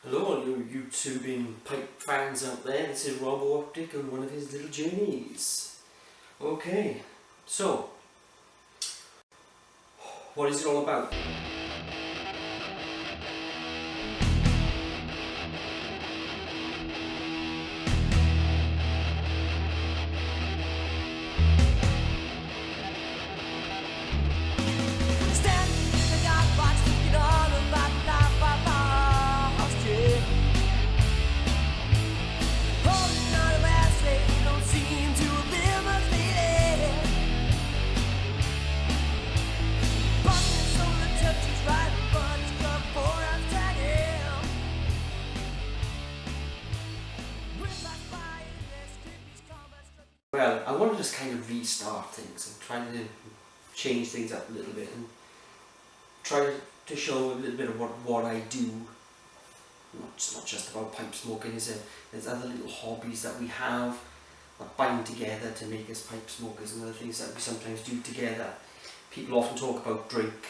Hello all you YouTubing pipe fans out there, this is Rob Optic on one of his little journeys. Okay, so, what is it all about? Well, I want to just kind of restart things and try to change things up a little bit and try to show a little bit of what I do. It's not just about pipe smoking, there's other little hobbies that we have that bind together to make us pipe smokers, and other things that we sometimes do together. People often talk about drink,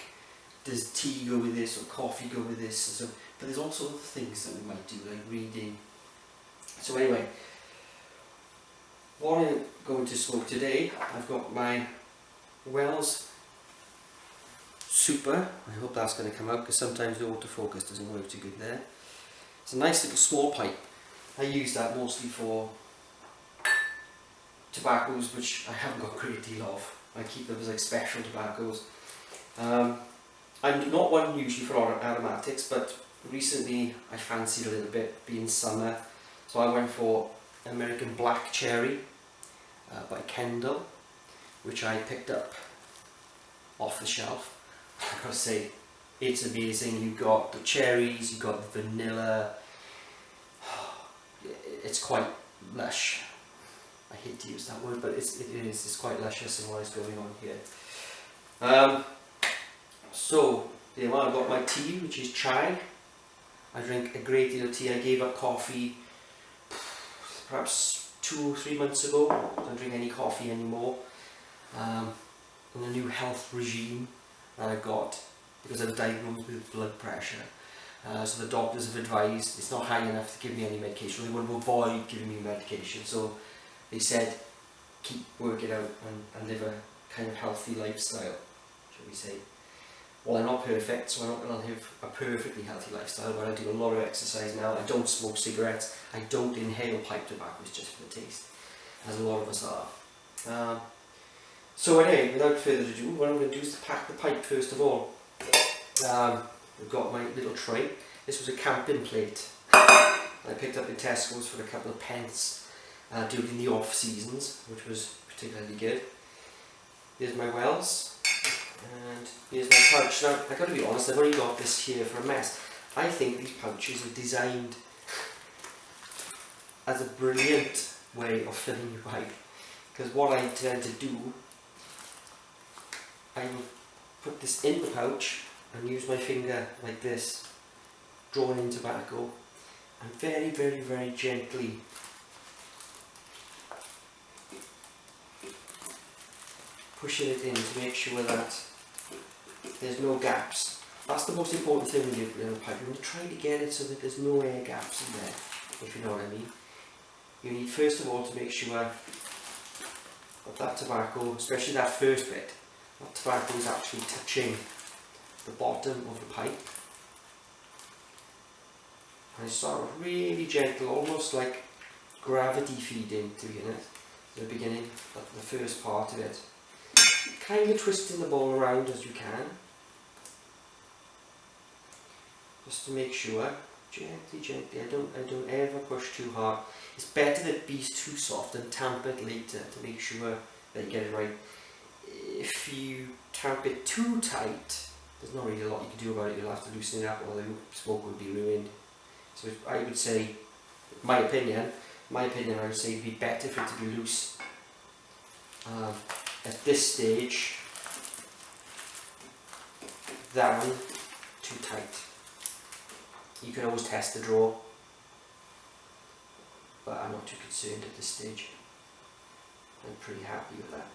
does tea go with this or coffee go with this, and so, but there's also other things that we might do, like reading. So anyway, what I'm going to smoke today, I've got my Wells Super. I hope that's going to come out because sometimes the autofocus doesn't work too good there. It's a nice little small pipe. I use that mostly for tobaccos which I haven't got a great deal of. I keep them as like special tobaccos. I'm not one usually for aromatics, but recently I fancied a little bit, being summer, so I went for American Black Cherry by Kendall, which I picked up off the shelf. I gotta say, it's amazing. You've got the cherries, you've got the vanilla. It's quite lush. I hate to use that word, but it's quite luscious in what is going on here. So, yeah, well, I've got my tea, which is chai. I drink a great deal of tea. I gave up coffee perhaps 2 or 3 months ago. I don't drink any coffee anymore. On a new health regime that I've got because I was diagnosed with blood pressure. So the doctors have advised it's not high enough to give me any medication. They want to avoid giving me medication. So they said keep working out and live a kind of healthy lifestyle, shall we say. Well, I'm not perfect, so I'm not going to live a perfectly healthy lifestyle, but I do a lot of exercise now. I don't smoke cigarettes. I don't inhale pipe tobaccos just for the taste, as a lot of us are. So anyway, without further ado, what I'm going to do is to pack the pipe first of all. I've got my little tray. This was a camping plate I picked up in Tesco's for a couple of pence during the off seasons, which was particularly good. Here's my Wells, and here's my pouch. Now, I've got to be honest, I've only got this here for a mess. I think these pouches are designed as a brilliant way of filling your pipe, because what I tend to do, I will put this in the pouch and use my finger like this, drawing in tobacco, and very, very, very gently pushing it in to make sure that there's no gaps. That's the most important thing when you're in a pipe. You want to try to get it so that there's no air gaps in there, if you know what I mean. You need first of all to make sure that tobacco, especially that first bit, that tobacco is actually touching the bottom of the pipe. And it's sort of really gentle, almost like gravity feeding to it at the beginning, the first part of it. Kind of twisting the ball around as you can, just to make sure, gently. I don't ever push too hard. It's better that it be too soft and tamp it later to make sure that you get it right. If you tamp it too tight, there's not really a lot you can do about it. You'll have to loosen it up, or the smoke would be ruined. So I would say, my opinion, I would say it'd be better for it to be loose. At this stage, than too tight. You can always test the draw, but I'm not too concerned at this stage. I'm pretty happy with that.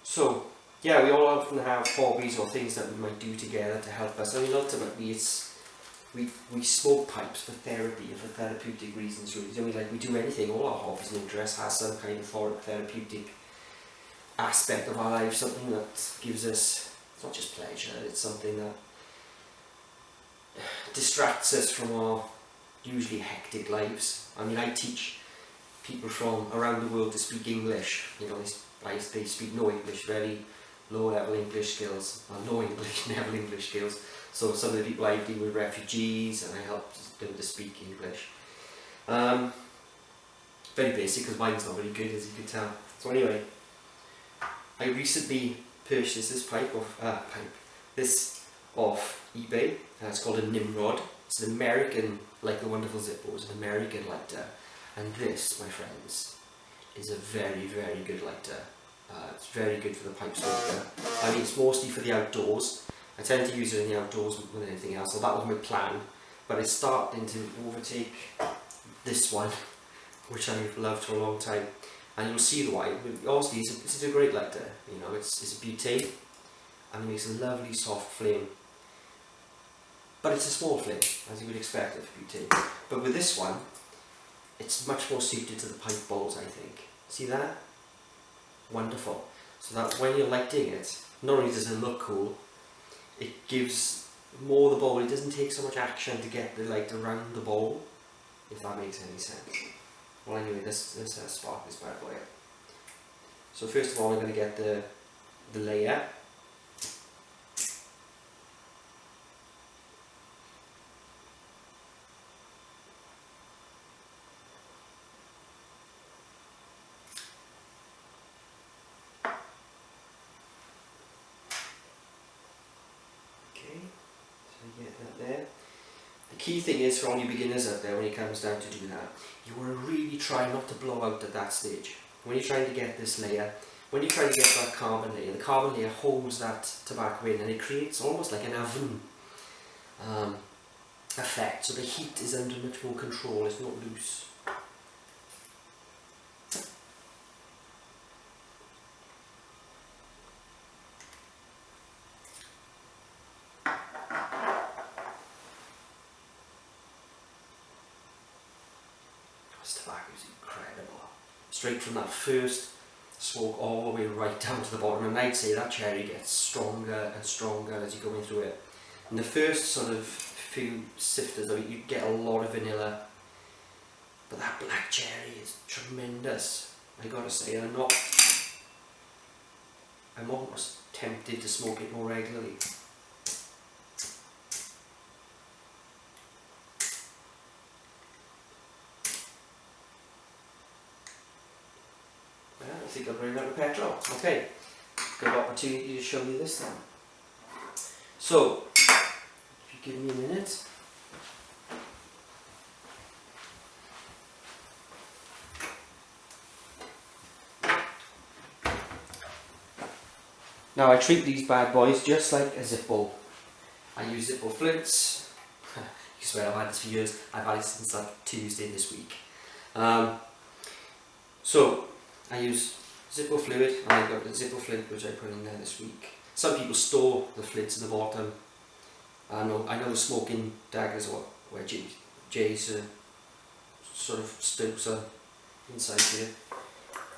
So, yeah, we all often have hobbies or things that we might do together to help us. I mean, ultimately, it's we smoke pipes for therapy and for therapeutic reasons really. I mean, like we do anything, all our hobbies and interests has some kind of therapeutic aspect of our life, something that gives us, it's not just pleasure, it's something that distracts us from our usually hectic lives. I mean, I teach people from around the world to speak English. You know, they speak no English, very low level English skills, or no English level English skills. So some of the people I deal with refugees, and I help them to speak English. Very basic, because mine's not very good, as you can tell. So anyway, I recently purchased this off eBay. It's called a Nimrod. It's an American, like the Wonderful Zippo, it's an American lighter. And this, my friends, is a very, very good lighter. It's very good for the pipe smoker. I mean, it's mostly for the outdoors. I tend to use it in the outdoors more than anything else, so that was my plan. But it's starting to overtake this one, which I've loved for a long time. And you'll see why. Obviously, it's a great lighter. You know, it's a butane, and it makes a lovely soft flame. But it's a small flame, as you would expect of butane. But with this one, it's much more suited to the pipe bowls, I think. See that? Wonderful. So that when you're lighting it, not only does it look cool, it gives more the bowl. It doesn't take so much action to get the light around the bowl, if that makes any sense. Well, anyway, let's spark this bad boy up. So first of all, I'm going to get the layer. Get that there. The key thing is for all you beginners out there, when it comes down to do that, you want to really try not to blow out at that stage. When you're trying to get this layer, when you're trying to get that carbon layer, the carbon layer holds that tobacco in and it creates almost like an oven effect, so the heat is under much more control, it's not loose. This tobacco is incredible. Straight from that first smoke all the way right down to the bottom, and I'd say that cherry gets stronger and stronger as you're going through it. In the first sort of few sifters of it, you get a lot of vanilla, but that black cherry is tremendous. I gotta say, I'm almost tempted to smoke it more regularly. I think I've run out of petrol. Okay, good opportunity to show you this then. So, if you give me a minute. Now I treat these bad boys just like a Zippo. I use Zippo flints. You swear I've had this for years. I've had it since like Tuesday this week. So I use Zippo fluid, and I've got the Zippo flint which I put in there this week. Some people store the flints at the bottom. I know the smoking daggers where Jay's sort of stoops are inside here.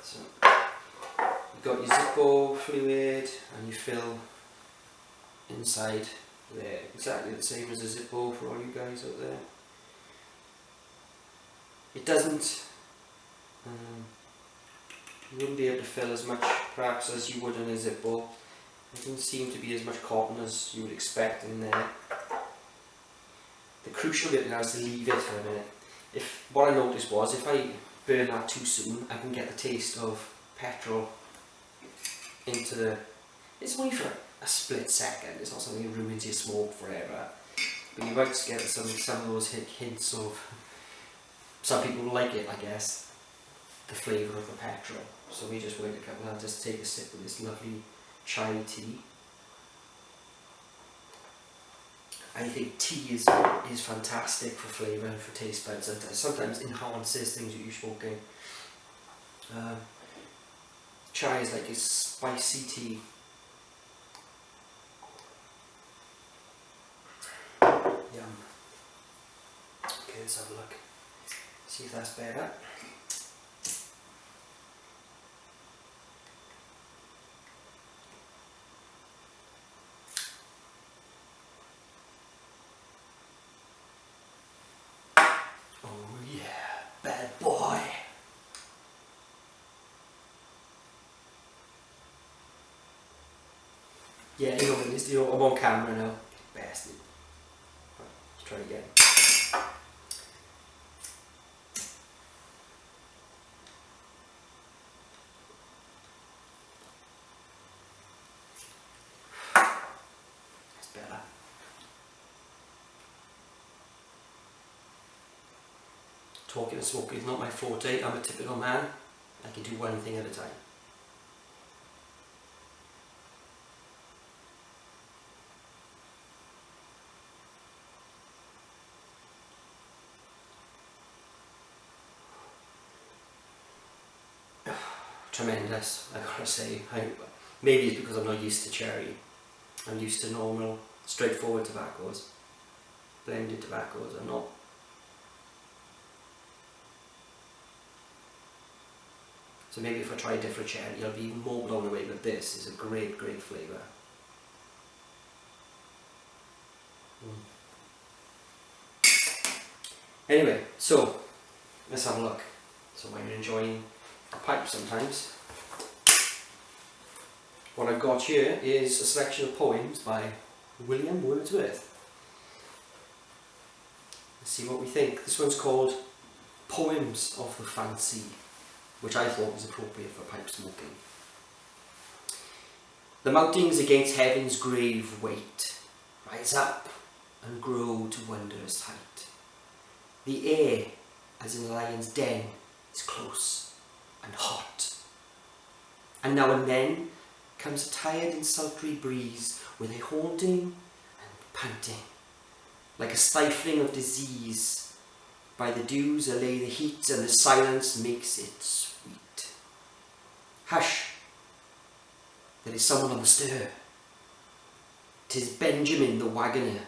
So you've got your Zippo fluid and you fill inside there, exactly the same as a Zippo for all you guys out there. It doesn't, you wouldn't be able to fill as much perhaps as you would in a Zippo. There doesn't seem to be as much cotton as you would expect in there. The crucial bit now is to leave it for a minute. What I noticed was if I burn that too soon, I can get the taste of petrol into the... It's only for a split second, it's not something that ruins your smoke forever. But you might get some of those hints of... Some people like it, I guess, the flavour of the petrol. So we just wait a couple and just take a sip of this lovely chai tea. I think tea is fantastic for flavour and for taste buds, and sometimes enhances things that you're smoking. Chai is like a spicy tea. Yum. let's have a look. See if that's better. Oh yeah, bad boy. Yeah, I'm on camera now. Bastard. Right, let's try again. That's better. Talking and smoking is not my forte. I'm a typical man. I can do one thing at a time. Tremendous, I gotta say. Maybe it's because I'm not used to cherry. I'm used to normal, straightforward tobaccos, blended tobaccos. I'm not. So maybe if I try a different cherry, I'll be even more blown away. But this is a great, great flavour. Anyway, so let's have a look. So when you're enjoying a pipe sometimes, what I've got here is a selection of poems by William Wordsworth. Let's see what we think. This one's called Poems of the Fancy, which I thought was appropriate for pipe smoking. The mountains against heaven's grave weight rise up and grow to wondrous height. The air, as in a lion's den, is close and hot. And now and then comes a tired and sultry breeze with a haunting and panting, like a stifling of disease. By the dews allay the heat, and the silence makes it sweet. Hush! There is someone on the stir. 'Tis Benjamin the waggoner,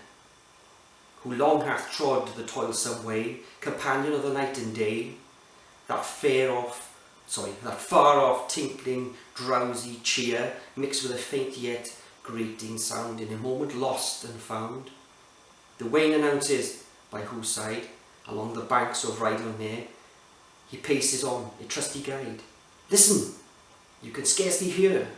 who long hath trod the toilsome way, companion of the night and day, that far off tinkling, drowsy cheer, mixed with a faint yet grating sound, in a moment lost and found. The wain announces by whose side, along the banks of Rydal Mere, he paces on, a trusty guide. Listen, you can scarcely hear.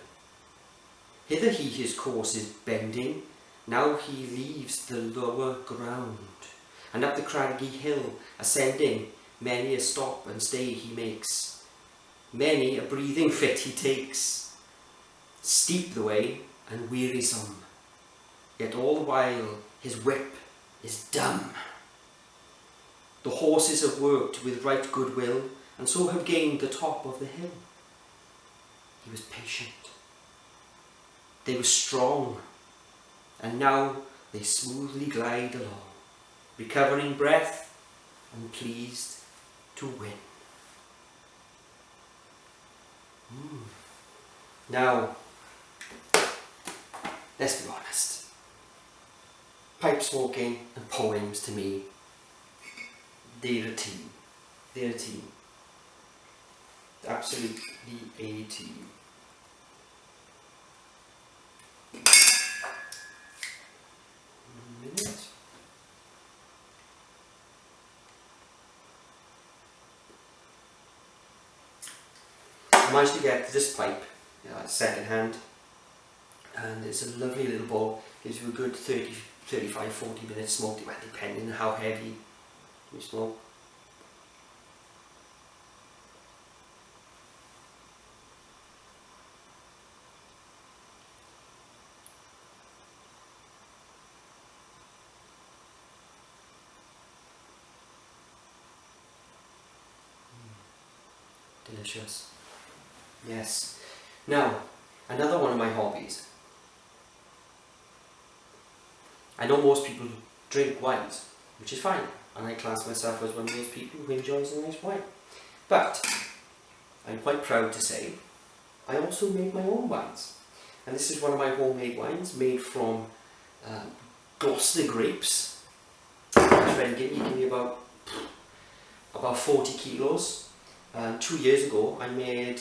Hither he his course is bending, now he leaves the lower ground, and up the craggy hill ascending, many a stop and stay he makes, many a breathing fit he takes. Steep the way and wearisome, yet all the while his whip is dumb. The horses have worked with right good will, and so have gained the top of the hill. He was patient. They were strong, and now they smoothly glide along, recovering breath and pleased to win. Now, let's be honest. Pipe smoking and poems, to me, they're a team. They're a team. Absolutely a team. I managed to get this pipe second hand, and it's a lovely little bowl. Gives you a good 30, 35, 40 minutes smoke, depending on how heavy you smoke. Delicious. Yes. Now, another one of my hobbies. I know most people drink wines, which is fine, and I class myself as one of those people who enjoys a nice wine. But I'm quite proud to say I also make my own wines. And this is one of my homemade wines, made from Gloucester grapes. My friend gave me about about 40 kilos. And 2 years ago I made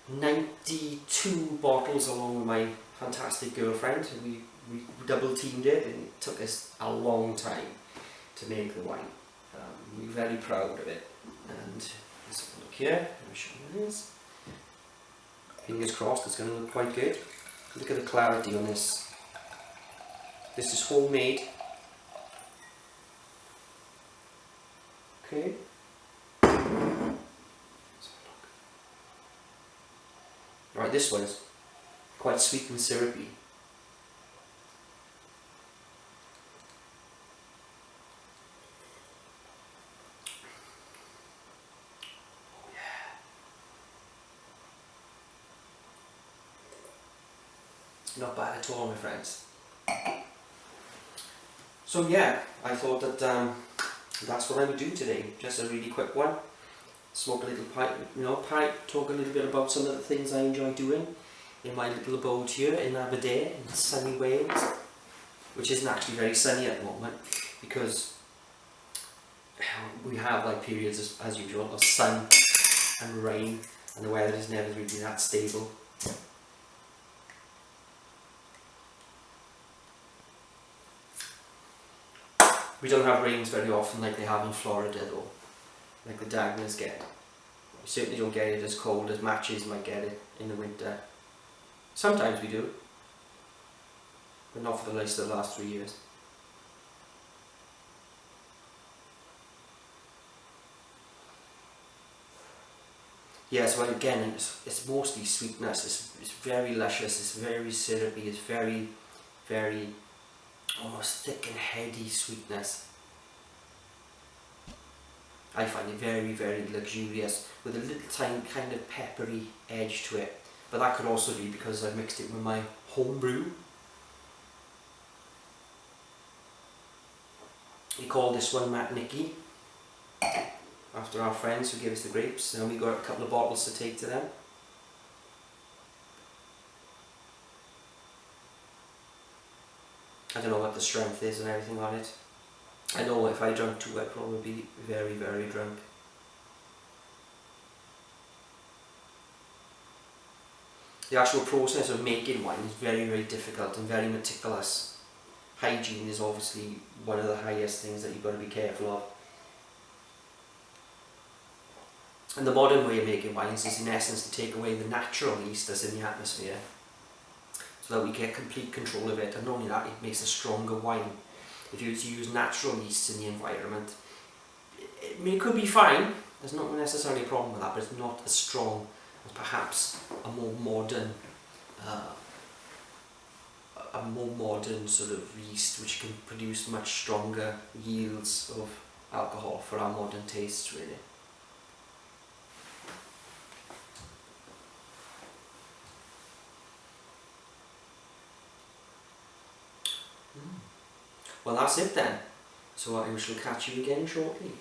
92 bottles along with my fantastic girlfriend. We double teamed it, and it took us a long time to make the wine. We're very proud of it. And let's have a look here. Let me show you this. Fingers crossed, it's going to look quite good. Look at the clarity on this. This is homemade. Okay. Right, this one is quite sweet and syrupy. Oh yeah. Not bad at all, my friends. So yeah, I thought that that's what I would do today. Just a really quick one. Smoke a little pipe, talk a little bit about some of the things I enjoy doing in my little abode here in Aberdeen, in sunny Wales, which isn't actually very sunny at the moment because we have like periods as usual of sun and rain, and the weather is never really that stable. We don't have rains very often like they have in Florida though, like the Dagners get. We certainly don't get it as cold as Matches might get it in the winter. Sometimes we do, but not for the last 3 years. Yeah, so again, it's mostly sweetness. It's very luscious, it's very syrupy, it's very, very almost thick and heady sweetness. I find it very, very luxurious with a little tiny kind of peppery edge to it. But that could also be because I've mixed it with my home brew. We call this one Matt Nicky, after our friends who gave us the grapes, and we got a couple of bottles to take to them. I don't know what the strength is and everything on it. I know if I drank two I'd probably be very, very drunk. The actual process of making wine is very, very difficult and very meticulous. Hygiene is obviously one of the highest things that you've got to be careful of. And the modern way of making wines is in essence to take away the natural yeast that's in the atmosphere, so that we get complete control of it, and not only that, it makes a stronger wine. If you were to use natural yeast in the environment, it could be fine, there's not necessarily a problem with that, but it's not as strong as perhaps a more modern sort of yeast, which can produce much stronger yields of alcohol for our modern tastes, really. Well, that's it then. So I shall catch you again shortly.